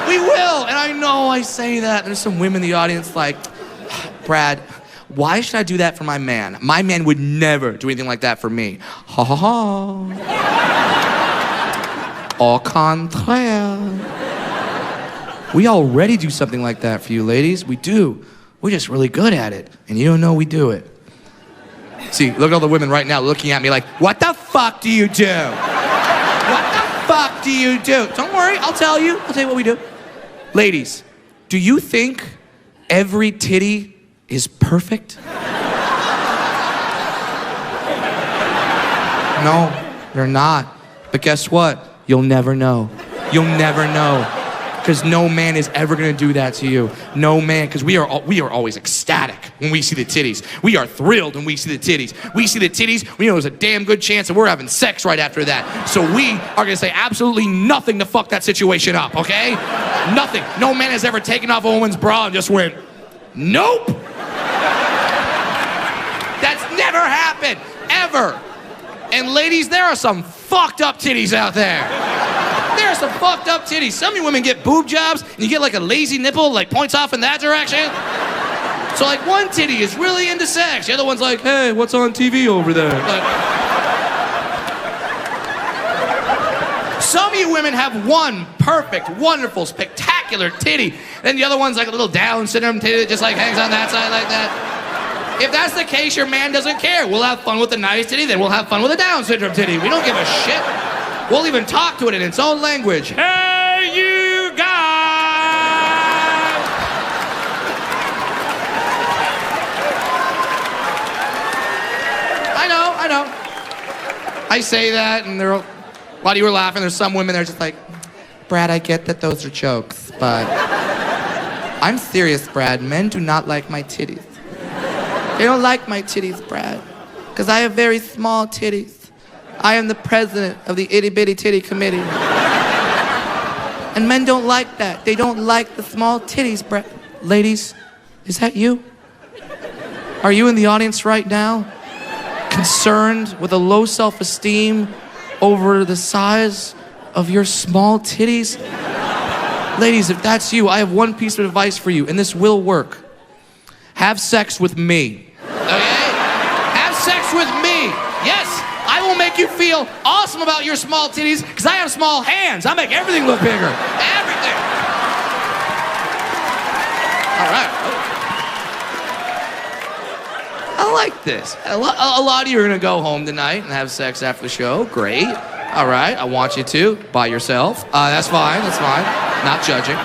We will. And I know I say that. There's some women in the audience like, Brad, why should I do that for my man? My man would never do anything like that for me. Ha ha ha. Au contraire. We already do something like that for you, ladies. We do. We're just really good at it. And you don't know we do it. See, look at all the women right now looking at me like, what the fuck do you do? What the fuck do you do? Don't worry, I'll tell you. I'll tell you what we do. Ladies, do you think every titty is perfect? No, they're not. But guess what? You'll never know. You'll never know. Because no man is ever gonna do that to you. No man, because we are always ecstatic when we see the titties. We are thrilled when we see the titties. We see the titties, we know there's a damn good chance that we're having sex right after that. So we are gonna say absolutely nothing to fuck that situation up, okay? Nothing. No man has ever taken off a woman's bra and just went, nope. That's never happened, ever. And ladies, there are some fucked up titties out there. There are some fucked up titties. Some of you women get boob jobs and you get like a lazy nipple, like points off in that direction. So like one titty is really into sex. The other one's like, hey, what's on TV over there? Like, some of you women have one perfect, wonderful, spectacular titty. Then the other one's like a little Down syndrome titty that just like hangs on that side like that. If that's the case, your man doesn't care. We'll have fun with the nice titty, then we'll have fun with a Down syndrome titty. We don't give a shit. We'll even talk to it in its own language. Hey, you guys! I know. I say that, and a lot of you are laughing. There's some women that are just like, Brad, I get that those are jokes, but I'm serious, Brad. Men do not like my titties. They don't like my titties, Brad, because I have very small titties. I am the president of the Itty Bitty Titty Committee. And men don't like that. They don't like the small titties, Brad. Ladies, is that you? Are you in the audience right now, concerned with a low self-esteem over the size of your small titties? Ladies, if that's you, I have one piece of advice for you, and this will work. Have sex with me, okay? Have sex with me, yes. I will make you feel awesome about your small titties, because I have small hands. I make everything look bigger, everything. All right. I like this. A lot of you are gonna go home tonight and have sex after the show. Great. All right, I want you to by yourself. That's fine, not judging.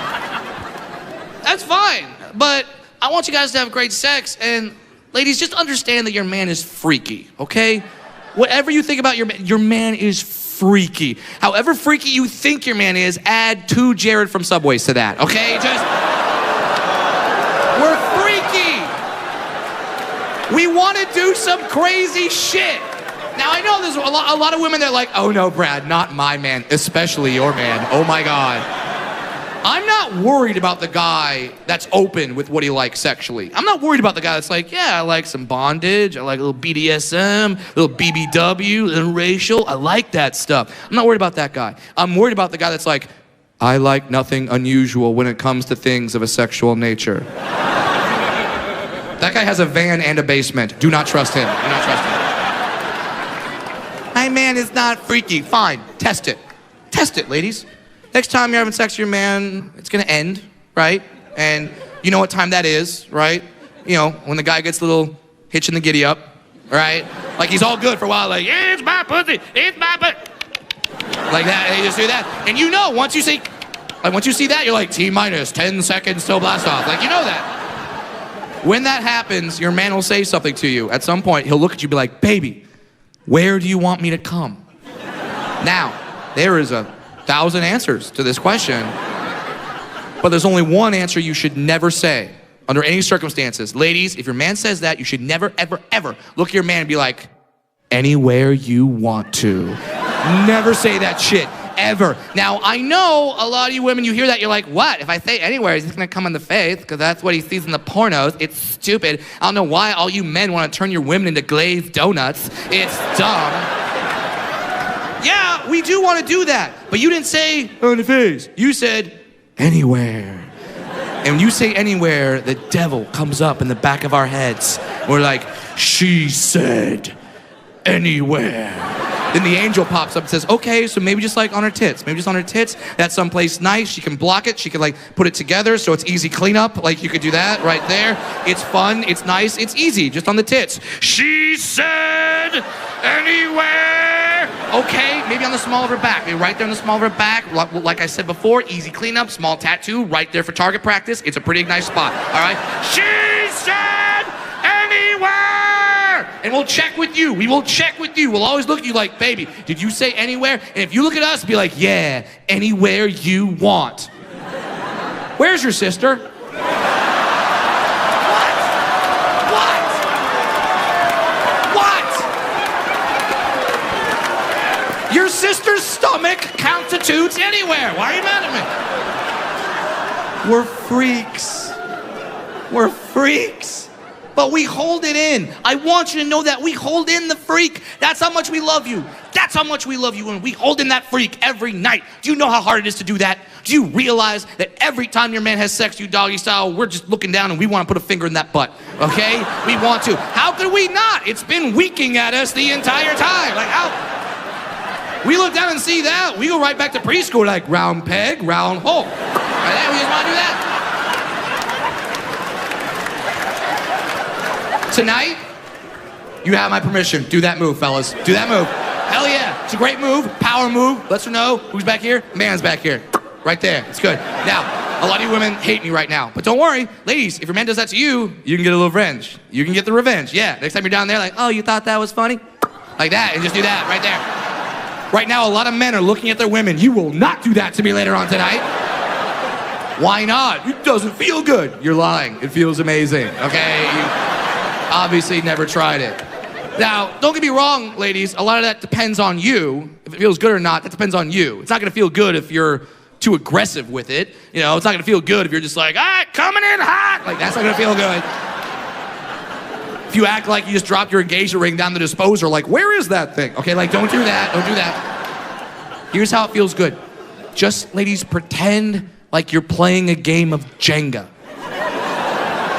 That's fine, but I want you guys to have great sex, and ladies, just understand that your man is freaky, okay? Whatever you think about your man is freaky. However freaky you think your man is, add 2 Jared from Subways to that, okay? Just, we're freaky. We want to do some crazy shit. Now, I know there's a lot of women that are like, oh no, Brad, not my man, especially your man. Oh my God. I'm not worried about the guy that's open with what he likes sexually. I'm not worried about the guy that's like, yeah, I like some bondage, I like a little BDSM, a little BBW, a little racial, I like that stuff. I'm not worried about that guy. I'm worried about the guy that's like, I like nothing unusual when it comes to things of a sexual nature. That guy has a van and a basement. Do not trust him. Do not trust him. My man is not freaky. Fine, test it. Test it, ladies. Next time you're having sex with your man, it's gonna end, right? And you know what time that is, right? You know, when the guy gets a little hitch in the giddy up, right? Like he's all good for a while, like, yeah, it's my pussy, it's my butt. Like that, and you just do that. And you know, once you see that, you're like, T-minus 10 seconds till blast off. Like, you know that. When that happens, your man will say something to you. At some point, he'll look at you and be like, baby, where do you want me to come? Now, there is 1,000 answers to this question, but there's only one answer you should never say under any circumstances. Ladies, if your man says that, you should never, ever, ever look at your man and be like, anywhere you want to. Never say that shit, ever. Now, I know a lot of you women, you hear that, you're like, what? If I say anywhere, he's gonna come in the face, because that's what he sees in the pornos. It's stupid. I don't know why all you men want to turn your women into glazed donuts. It's dumb. Yeah, we do want to do that. But you didn't say, on the face. You said, anywhere. And when you say anywhere, the devil comes up in the back of our heads. We're like, she said, anywhere. Then the angel pops up and says, okay, so maybe just like on her tits. Maybe just on her tits. That's someplace nice. She can block it. She can like put it together so it's easy cleanup. Like you could do that right there. It's fun. It's nice. It's easy. Just on the tits. She said anywhere. Okay, maybe on the small of her back. Maybe right there on the small of her back. Like I said before, easy cleanup, small tattoo right there for target practice. It's a pretty nice spot. All right. She said anywhere. And we'll check with you. We will check with you. We'll always look at you like, baby, did you say anywhere? And if you look at us, be like, yeah, anywhere you want. Where's your sister? What? Your sister's stomach constitutes anywhere. Why are you mad at me? We're freaks. We're freaks. But we hold it in. I want you to know that we hold in the freak. That's how much we love you. That's how much we love you, and we hold in that freak every night. Do you know how hard it is to do that? Do you realize that every time your man has sex with you doggy style, we're just looking down and we want to put a finger in that butt, okay? We want to. How could we not? It's been weaking at us the entire time. Like, how? We look down and see that. We go right back to preschool, like round peg, round hole. Right there, we just want to do that. Tonight, you have my permission. Do that move, fellas. Do that move. Hell yeah. It's a great move. Power move. Lets her know who's back here. Man's back here. Right there. It's good. Now, a lot of you women hate me right now. But don't worry. Ladies, if your man does that to you, you can get a little revenge. You can get the revenge. Yeah. Next time you're down there, like, oh, you thought that was funny? Like that. And just do that right there. Right now, a lot of men are looking at their women. You will not do that to me later on tonight. Why not? It doesn't feel good. You're lying. It feels amazing. Okay? You obviously never tried it. Now, don't get me wrong, ladies. A lot of that depends on you. If it feels good or not, that depends on you. It's not going to feel good if you're too aggressive with it. You know, it's not going to feel good if you're just like, all right, coming in hot. Like, that's not going to feel good. If you act like you just dropped your engagement ring down the disposer, like, where is that thing? Okay, like, don't do that. Don't do that. Here's how it feels good. Just, ladies, pretend like you're playing a game of Jenga.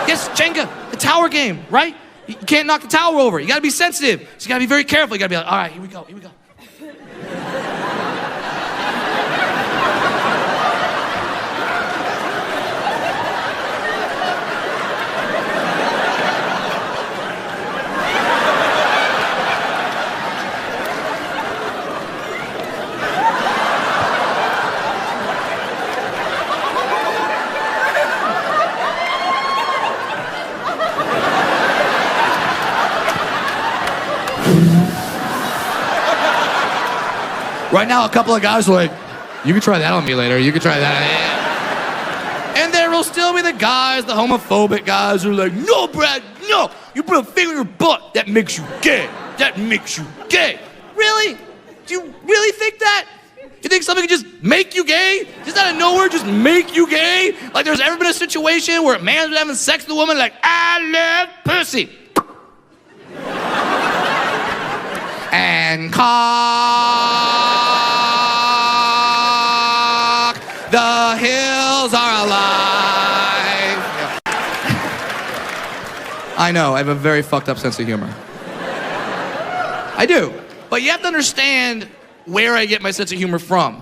Yes, Jenga, the tower game, right? You can't knock the tower over. You gotta be sensitive. So you gotta be very careful. You gotta be like, all right, here we go, here we go. Right now, a couple of guys are like, you can try that on me later. You can try that. And there will still be the guys, the homophobic guys who are like, no, Brad, no. You put a finger in your butt. That makes you gay. That makes you gay. Really? Do you really think that? Do you think something can just make you gay? Just out of nowhere, just make you gay? Like there's ever been a situation where a man's been having sex with a woman like, I love pussy. And cock, the hills are alive. Yeah. I know, I have a very fucked up sense of humor. I do. But you have to understand where I get my sense of humor from.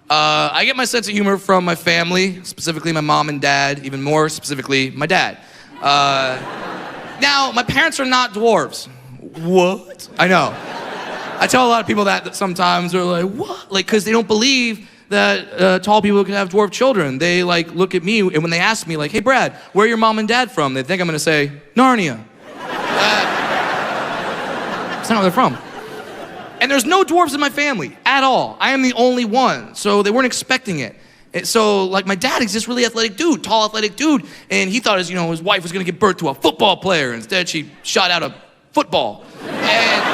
I get my sense of humor from my family, specifically my mom and dad, even more specifically my dad. Now, my parents are not dwarves. What? I know. I tell a lot of people that sometimes they're like, what? Like, because they don't believe that tall people can have dwarf children. They like look at me, and when they ask me like, hey Brad, where are your mom and dad from? They think I'm gonna say, Narnia. That's not where they're from. And there's no dwarves in my family at all. I am the only one, so they weren't expecting it. So like my dad is this really athletic dude, tall athletic dude, and he thought his wife was gonna give birth to a football player. Instead, she shot out a football. And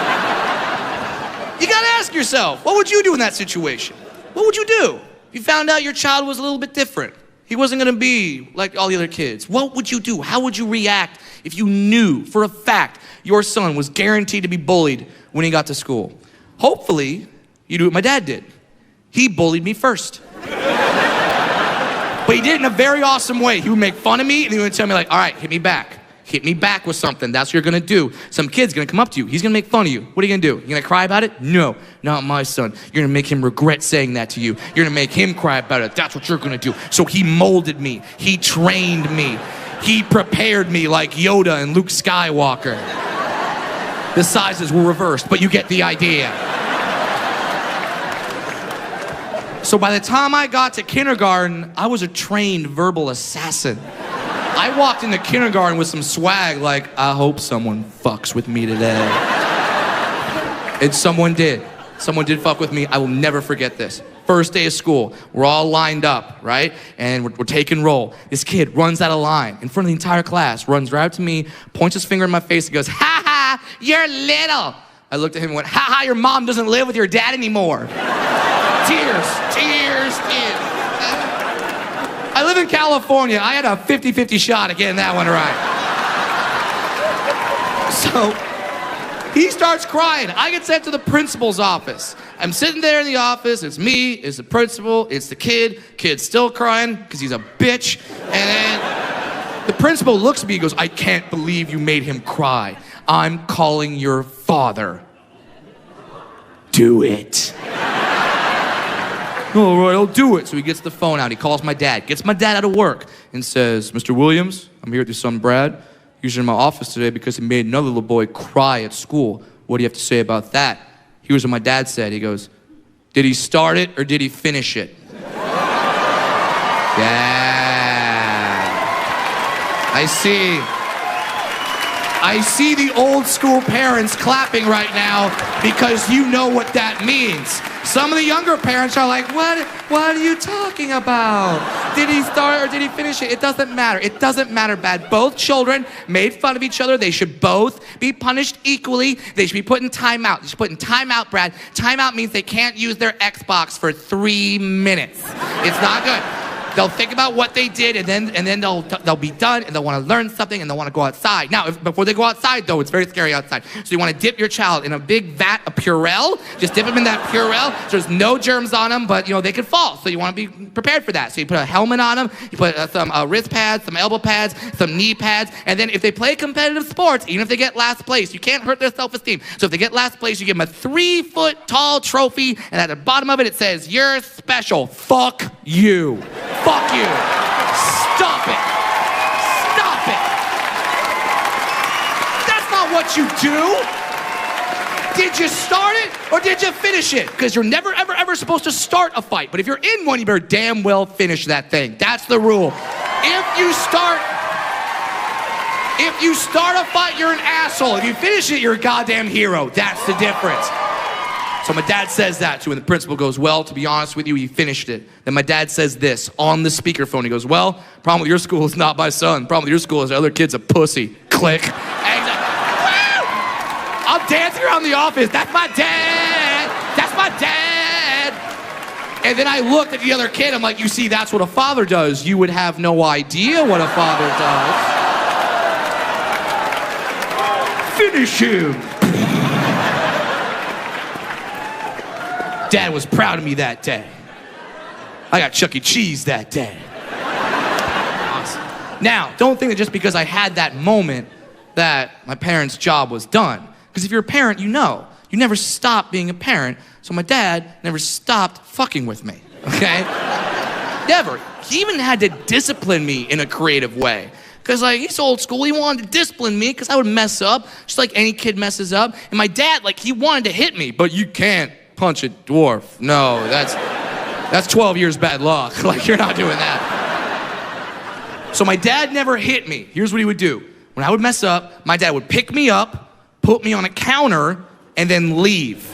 you gotta ask yourself, what would you do in that situation? What would you do if you found out your child was a little bit different? He wasn't gonna be like all the other kids. What would you do? How would you react if you knew for a fact your son was guaranteed to be bullied when he got to school? Hopefully, you do what my dad did. He bullied me first. But he did it in a very awesome way. He would make fun of me and he would tell me like, all right, hit me back. Hit me back with something. That's what you're gonna do. Some kid's gonna come up to you. He's gonna make fun of you. What are you gonna do? You gonna cry about it? No, not my son. You're gonna make him regret saying that to you. You're gonna make him cry about it. That's what you're gonna do. So he molded me. He trained me. He prepared me like Yoda and Luke Skywalker. The sizes were reversed, but you get the idea. So by the time I got to kindergarten, I was a trained verbal assassin. I walked into kindergarten with some swag like, I hope someone fucks with me today. And someone did. Someone did fuck with me. I will never forget this. First day of school, we're all lined up, right? And we're taking roll. This kid runs out of line in front of the entire class, runs right up to me, points his finger in my face and goes, ha ha, you're little. I looked at him and went, ha ha, your mom doesn't live with your dad anymore. Tears. I live in California. I had a 50-50 shot at getting that one right. So he starts crying. I get sent to the principal's office. I'm sitting there in the office. It's me, it's the principal, it's the kid. Kid's still crying because he's a bitch. And then the principal looks at me and goes, I can't believe you made him cry. I'm calling your father. Do it. All right, I'll do it. So he gets the phone out. He calls my dad, gets my dad out of work, and says, Mr. Williams, I'm here with your son Brad. He's in my office today because he made another little boy cry at school. What do you have to say about that? Here's what my dad said. He goes, did he start it or did he finish it? Yeah. I see the old school parents clapping right now because you know what that means. Some of the younger parents are like, what are you talking about? Did he start or did he finish it? It doesn't matter. It doesn't matter, Brad. Both children made fun of each other. They should both be punished equally. They should be put in timeout. They should put in timeout, Brad. Timeout means they can't use their Xbox for 3 minutes. It's not good. They'll think about what they did, and then they'll be done, and they'll want to learn something, and they'll want to go outside. Now, before they go outside, though, it's very scary outside. So you want to dip your child in a big vat of Purell. Just dip them in that Purell. So there's no germs on them, but they could fall. So you want to be prepared for that. So you put a helmet on them. You put some wrist pads, some elbow pads, some knee pads, and then if they play competitive sports, even if they get last place, you can't hurt their self-esteem. So if they get last place, you give them a 3-foot-tall trophy, and at the bottom of it, it says, "You're special. Fuck you." Fuck you. Stop it. Stop it. That's not what you do. Did you start it or did you finish it? Because you're never, ever, ever supposed to start a fight. But if you're in one, you better damn well finish that thing. That's the rule. If you start a fight, you're an asshole. If you finish it, you're a goddamn hero. That's the difference. So my dad says that to him, and the principal goes, well, to be honest with you, he finished it. Then my dad says this on the speakerphone. He goes, well, problem with your school is not my son. Problem with your school is the other kid's a pussy. Click. And I'm dancing around the office. That's my dad. That's my dad. And then I looked at the other kid. I'm like, you see, that's what a father does. You would have no idea what a father does. Finish him. Dad was proud of me that day. I got Chuck E. Cheese that day. Awesome. Now, don't think that just because I had that moment that my parents' job was done. Because if you're a parent, you know. You never stop being a parent. So my dad never stopped fucking with me, okay? Never. He even had to discipline me in a creative way. Because he's old school, he wanted to discipline me because I would mess up, just like any kid messes up. And my dad, he wanted to hit me, but you can't punch a dwarf. No, that's 12 years bad luck. You're not doing that. So my dad never hit me. Here's what he would do. When I would mess up, my dad would pick me up, put me on a counter, and then leave.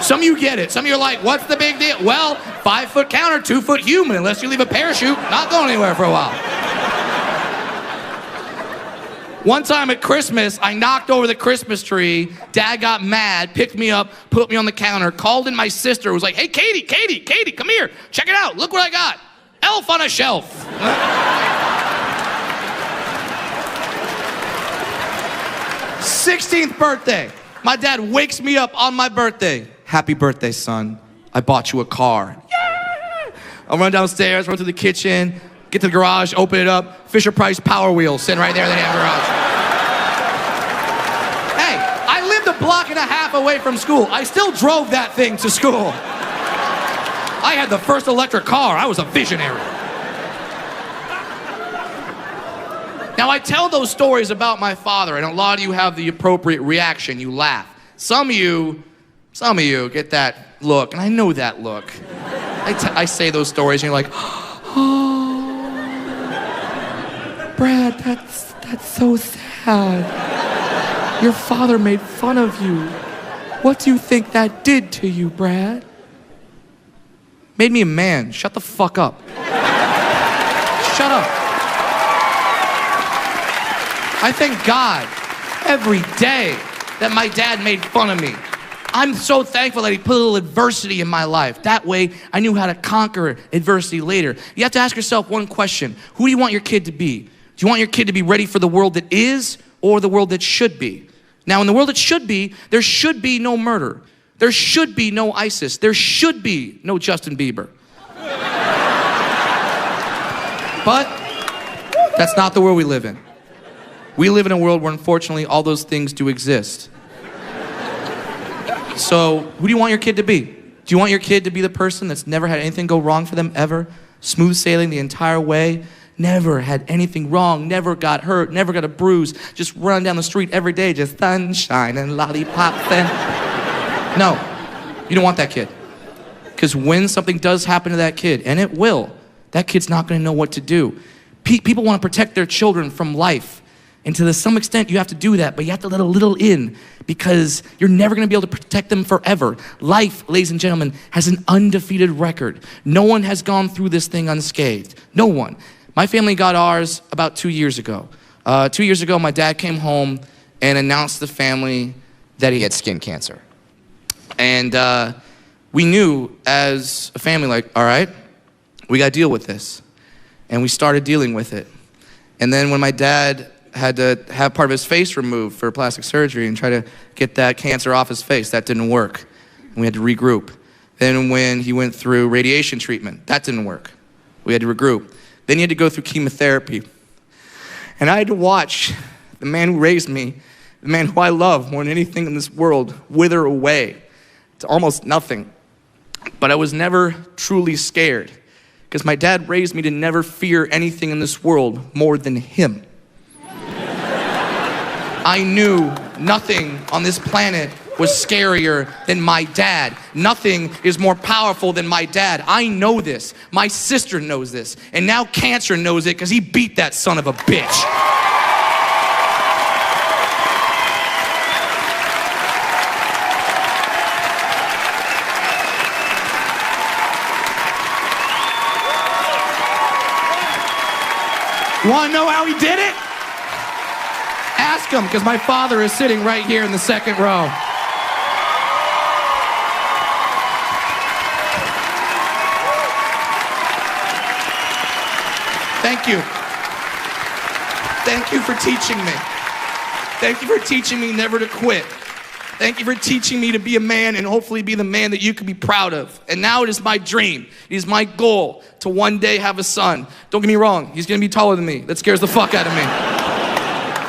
Some of you get it. Some of you are like, what's the big deal? Well, 5-foot counter, 2-foot human. Unless you leave a parachute, not going anywhere for a while. One time at Christmas, I knocked over the Christmas tree. Dad got mad, picked me up, put me on the counter, called in my sister, who was like, hey, Katie, come here. Check it out. Look what I got. Elf on a shelf. 16th birthday. My dad wakes me up on my birthday. Happy birthday, son. I bought you a car. Yeah! I'll run downstairs, run to the kitchen, get to the garage, open it up. Fisher-Price Power Wheels sitting right there in the damn garage. Hey, I lived a block and a half away from school. I still drove that thing to school. I had the first electric car. I was a visionary. Now, I tell those stories about my father, and a lot of you have the appropriate reaction. You laugh. Some of you get that look, and I know that look. I say those stories, and you're like, oh, Brad, that's so sad. Your father made fun of you. What do you think that did to you, Brad? Made me a man. Shut the fuck up. Shut up. I thank God every day that my dad made fun of me. I'm so thankful that he put a little adversity in my life. That way, I knew how to conquer adversity later. You have to ask yourself one question. Who do you want your kid to be? Do you want your kid to be ready for the world that is or the world that should be? Now, in the world that should be, there should be no murder. There should be no ISIS. There should be no Justin Bieber. But that's not the world we live in. We live in a world where, unfortunately, all those things do exist. So, who do you want your kid to be? Do you want your kid to be the person that's never had anything go wrong for them ever? Smooth sailing the entire way? Never had anything wrong, never got hurt, never got a bruise, just run down the street every day, just sunshine and lollipops and... No, you don't want that kid. Because when something does happen to that kid, and it will, that kid's not gonna know what to do. People wanna protect their children from life. And to some extent, you have to do that, but you have to let a little in because you're never gonna be able to protect them forever. Life, ladies and gentlemen, has an undefeated record. No one has gone through this thing unscathed. No one. My family got ours about 2 years ago. 2 years ago, my dad came home and announced to the family that he had skin cancer. And we knew as a family, like, all right, we gotta deal with this. And we started dealing with it. And then when my dad had to have part of his face removed for plastic surgery and try to get that cancer off his face, that didn't work. And we had to regroup. Then when he went through radiation treatment, that didn't work. We had to regroup. Then he had to go through chemotherapy. And I had to watch the man who raised me, the man who I love more than anything in this world, wither away to almost nothing. But I was never truly scared because my dad raised me to never fear anything in this world more than him. I knew nothing on this planet was scarier than my dad. Nothing is more powerful than my dad. I know this. My sister knows this. And now cancer knows it because he beat that son of a bitch. You wanna know how he did it? Ask him, because my father is sitting right here in the second row. Thank you. Thank you for teaching me. Thank you for teaching me never to quit. Thank you for teaching me to be a man and hopefully be the man that you can be proud of. And now it is my dream. It is my goal to one day have a son. Don't get me wrong, he's gonna be taller than me. That scares the fuck out of me.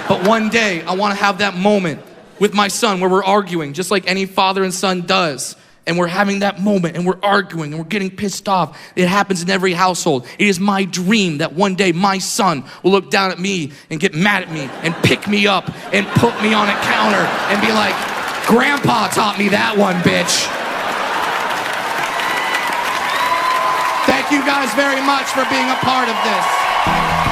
But one day, I wanna have that moment with my son where we're arguing, just like any father and son does. And we're having that moment and we're arguing and we're getting pissed off. It happens in every household. It is my dream that one day my son will look down at me and get mad at me and pick me up and put me on a counter and be like, Grandpa taught me that one, bitch. Thank you guys very much for being a part of this.